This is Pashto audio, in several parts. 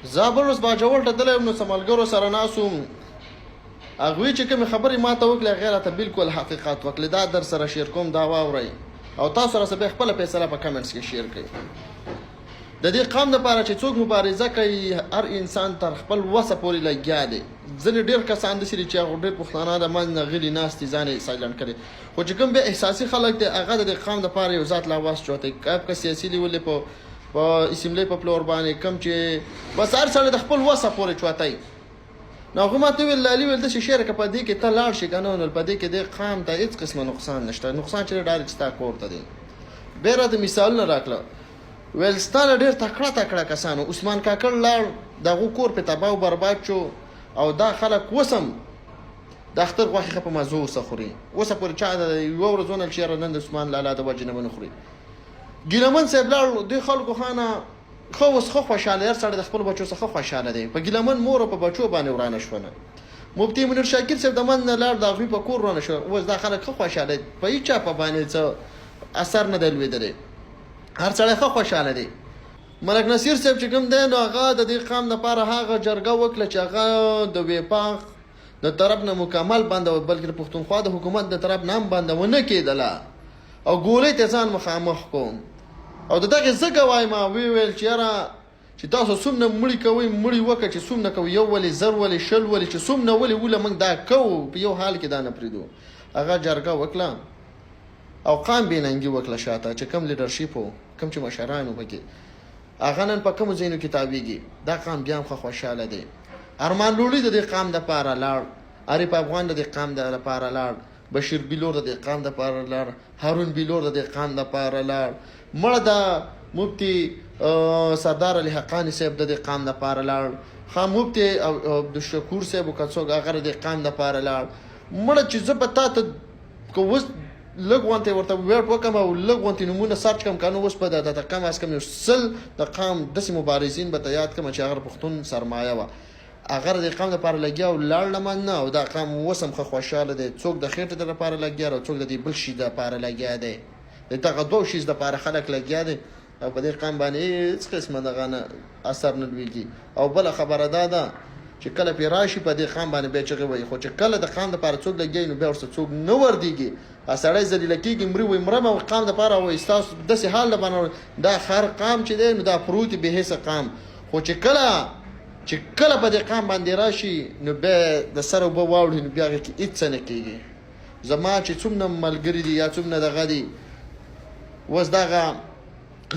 زابل اوس باجوړ ته تللی وم نو څه ملګرو سره ناست وم هغوی چې کومې خبرې ما ته وکړې هغې راته بالکل حقیقت وکړې دا در سره شیر کوم دا واورئ او تاسو راسه بیا خپله فیصله په کمنټس کې شیر کړئ د دې قام دپاره چې څوک مبارزه کوي هر انسان تر خپل وسه پورې لګیا دی ځینې ډېر کسان داسې دي چې هغه ډېر پښتانه د منځ نه غلي ناست دي ځان یې سایلنټ کړي خو چې کوم بیا احساسي خلک دی هغه د دې قام دپاره یو ذات لاواز چوتی که سیاسي لیول په اسمبلۍ په پلور باندې کوم چې بس هر سړی د خپل وسه پورې چوتی نو هغه ماته وویل لالي ویل داسې شعر که په دې کې ته لاړ شې که نه نو په دې کې دې قام ته هېڅ قسمه نقصان نشته نقصان چې ډایرکټ ستا کور ته دی بیا راته مثالونه راکړه ویل ستا نه ډېر تکړه کسانو عثمان کاکړ لاړ د هغو کور پې تباه و برباد شو او دا خلک اوس هم د اختر غوښې ښه په مزو ورسه خوري اوسه پورې چا د یوه ورځ ونل چې یاره نن د عثمان لالا د وجې نه به نه خوري ګیلمن صاحب لاړ دوی خلکو خانه ښه اوس ښه خوشحاله هر سړی د خپلو بچو څخه خوشحاله دی په ګیلمن مور په بچو باندې ورانه شونه مفتي منیر شاکر صاحب د من نه لاړ د هغوی په کور ورانه شو اوس دا خلک ښه خوشحاله دي په هېچ چا په باندې څه اثر نه دی لوېدلی هر سړی ښه خوشحاله دی ملک نصیر صاحب چې کوم دی نو هغه د دې قام دپاره هغه جرګه وکړه چې هغه د ویپاق د طرف نه مکمل بنده بلکې د پښتونخوا د حکومت د طرف نه هم بنده ونه کېدله او ګولۍ ته ځان مخامخ کوم او د دغې زه ګوایم ما ویل چې یاره چې تاسو څومره مړي کوئ مړي وکړه چې څومره کوئ یو ولې زر ولې شل ولې چې څومره ولې وله موږ دا کوو په یو حال کې دا نه پرېږدو هغه جرګه وکړه او قام بېننګي وکړه شاته چې کوم لیډرشپ و کوم چې مشران و پکې هغه نن په کومو ځایونو کې تاویږي دا قام بیا هم ښه خوشحاله دی ارمان لوړي د دې قام دپاره لاړ عارف افغان د دې قام دپاره لاړ بشیر بلور د دې قام دپاره لاړ هارون بلور د دې قام دپاره لاړ مړه د مفتي سردار علي حقاني صاحب د دې قام دپاره لاړ خان مفتي عبدالشکور صاحب که څوک هغه د دې قام دپاره لاړ مړه چې زه به تا ته که اوس لږ غونتې ورته ویټ وکړم او لږ غونتې نومونه سرچ کړم که نه اوس به درته کم از کم یو 100 د قام داسې مبارزین به ته یاد کړم چې هغه پښتون سرمایه وه هغه د قام دپاره لګیا او لاړ نه من نه او دا قام اوس هم ښه خوشحاله دی څوک د خېټې دپاره لګیا او څوک د دې بل شي دپاره لګیا دی د دغه دوه شیز دپاره خلک لګیا دی او په دې قام باندې هېڅ قسمه دغه نه اثر نه لوېږي او بله خبره دا ده چې کله پې راشي په دې قام باندې بیا چغې وایي خو چې کله د قام دپاره څوک لګیا نو بیا ورسره څوک نه وردېږي سړی ذلیله کېږي مري وایي مرم او قام دپاره وایي ستاسو داسې حال د باندې دا هر قام چې دی نو دا پروت بې حسه قام خو چې کله په دې قام باندې راشي نو بیا د سره اوبه واوړي نو بیا هغې کې هېڅ څه نه کېږي زما چې څومره ملګري دي یا څومره دغه دي اوس دغه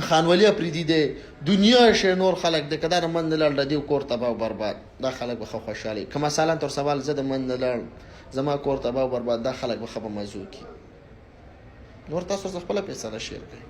خانولي افریدي دی دنیا شی نور خلک دی که دا د من نه لاړ د دې کور تباه و برباد دا خلک به ښه خوشحالي که مثلا تر سوال زه د من نه لاړ زما کور تباه و برباد دا خلک به ښه په مزو کړي نور تاسو ورته خپله فیصله شیر کړئ